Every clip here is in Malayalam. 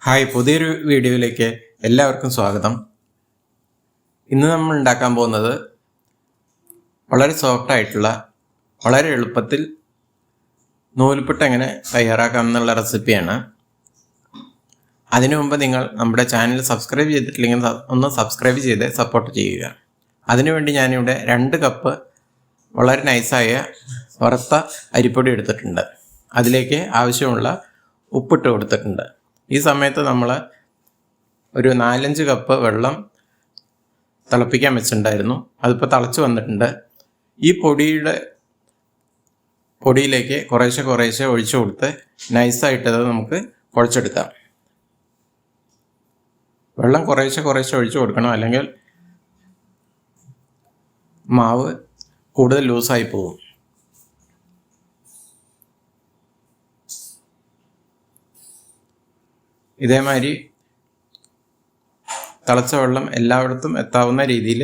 ഹായ്, പുതിയൊരു വീഡിയോയിലേക്ക് എല്ലാവർക്കും സ്വാഗതം. ഇന്ന് നമ്മൾ ഉണ്ടാക്കാൻ പോകുന്നത് വളരെ സോഫ്റ്റായിട്ടുള്ള, വളരെ എളുപ്പത്തിൽ നൂൽപുട്ട് എങ്ങനെ തയ്യാറാക്കാം എന്നുള്ള റെസിപ്പിയാണ്. അതിനു മുമ്പ് നിങ്ങൾ നമ്മുടെ ചാനൽ സബ്സ്ക്രൈബ് ചെയ്തിട്ടില്ലെങ്കിൽ ഒന്ന് സബ്സ്ക്രൈബ് ചെയ്ത് സപ്പോർട്ട് ചെയ്യുക. അതിനുവേണ്ടി ഞാനിവിടെ 2 കപ്പ് വളരെ നൈസായ വറുത്ത അരിപ്പൊടി എടുത്തിട്ടുണ്ട്. അതിലേക്ക് ആവശ്യമുള്ള ഉപ്പിട്ട് കൊടുത്തിട്ടുണ്ട്. ഈ സമയത്ത് നമ്മൾ ഒരു 4-5 കപ്പ് വെള്ളം തിളപ്പിക്കാൻ വെച്ചിട്ടുണ്ടായിരുന്നു. അതിപ്പോൾ തിളച്ച് വന്നിട്ടുണ്ട്. ഈ പൊടിയിലേക്ക് കുറേശ്ശെ ഒഴിച്ചു കൊടുത്ത് നൈസായിട്ടത് നമുക്ക് കുഴച്ചെടുക്കാം. വെള്ളം കുറേശ്ശെ ഒഴിച്ചു കൊടുക്കണം, അല്ലെങ്കിൽ മാവ് കൂടുതൽ ലൂസായി പോകും. ഇതേമാതിരി തിളച്ച വെള്ളം എല്ലായിടത്തും എത്താവുന്ന രീതിയിൽ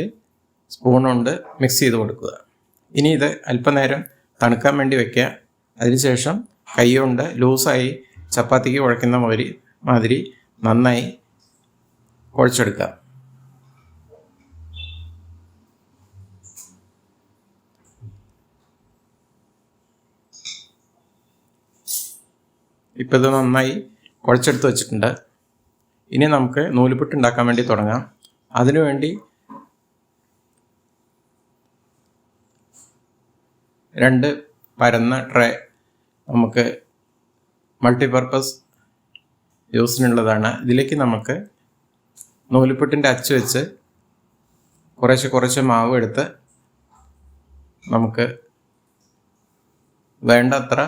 സ്പൂൺ കൊണ്ട് മിക്സ് ചെയ്ത് കൊടുക്കുക. ഇനി ഇത് അല്പനേരം തണുക്കാൻ വേണ്ടി വയ്ക്കുക. അതിനുശേഷം കൈ കൊണ്ട് ലൂസായി ചപ്പാത്തിക്ക് കുഴക്കുന്ന മാതിരി നന്നായി കുഴച്ചെടുക്കുക. ഇപ്പോൾ ഇത് നന്നായി കുഴച്ചെടുത്ത് വെച്ചിട്ടുണ്ട്. ഇനി നമുക്ക് നൂലുപുട്ട് ഉണ്ടാക്കാൻ വേണ്ടി തുടങ്ങാം. അതിനുവേണ്ടി 2 പരന്ന ട്രേ നമുക്ക് മൾട്ടിപർപ്പസ് യൂസിനുള്ളതാണ്. ഇതിലേക്ക് നമുക്ക് നൂലുപുട്ടിൻ്റെ അച്ച് വെച്ച് കുറേശ്ശെ മാവ് എടുത്ത് നമുക്ക് വേണ്ടത്ര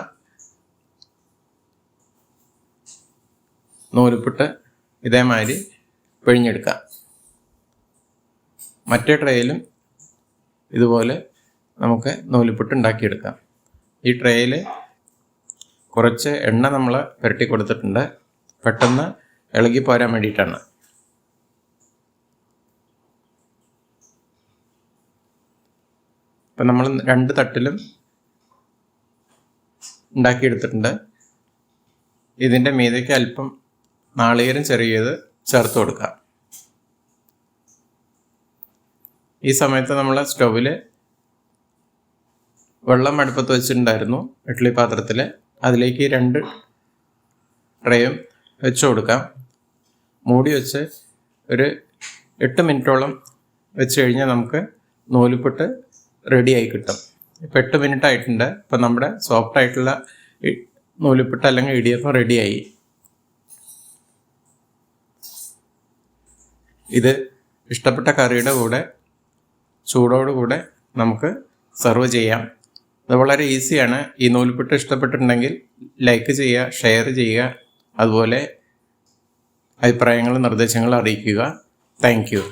നൂലുപുട്ട് ഇതേമാതിരി പിഴിഞ്ഞെടുക്കാം. മറ്റേ ട്രേയിലും ഇതുപോലെ നമുക്ക് നൂലുപുട്ട് ഉണ്ടാക്കിയെടുക്കാം. ഈ ട്രേയിൽ കുറച്ച് എണ്ണ നമ്മൾ പുരട്ടി കൊടുത്തിട്ടുണ്ട്, പെട്ടെന്ന് ഇളകി പോരാൻ വേണ്ടിയിട്ടാണ്. ഇപ്പം നമ്മൾ 2 തട്ടിലും ഉണ്ടാക്കിയെടുത്തിട്ടുണ്ട്. ഇതിൻ്റെ മീതയ്ക്ക് അല്പം നാളികേരം ചെറിയത് ചേർത്ത് കൊടുക്കാം. ഈ സമയത്ത് നമ്മൾ സ്റ്റൗവിൽ വെള്ളം അടുപ്പത്ത് വെച്ചിട്ടുണ്ടായിരുന്നു, ഇഡ്ഡലി പാത്രത്തിൽ. അതിലേക്ക് 2 ട്രേയും വെച്ച് കൊടുക്കാം. മൂടി വെച്ച് ഒരു 8 മിനിറ്റോളം വെച്ച് കഴിഞ്ഞാൽ നമുക്ക് നൂലുപുട്ട് റെഡിയായി കിട്ടും. ഇപ്പോൾ 8 മിനിറ്റ് ആയിട്ടുണ്ട്. ഇപ്പം നമ്മുടെ സോഫ്റ്റായിട്ടുള്ള നൂലുപുട്ട് അല്ലെങ്കിൽ ഇടിയപ്പം റെഡിയായി. ഇത് ഇഷ്ടപ്പെട്ട കറിയുടെ കൂടെ ചൂടോടുകൂടെ നമുക്ക് സെർവ് ചെയ്യാം. ഇത് വളരെ ഈസിയാണ്. ഈ നൂൽപുട്ട് ഇഷ്ടപ്പെട്ടിട്ടുണ്ടെങ്കിൽ ലൈക്ക് ചെയ്യുക, ഷെയർ ചെയ്യുക, അതുപോലെ അഭിപ്രായങ്ങളും നിർദ്ദേശങ്ങളും അറിയിക്കുക. Thank you.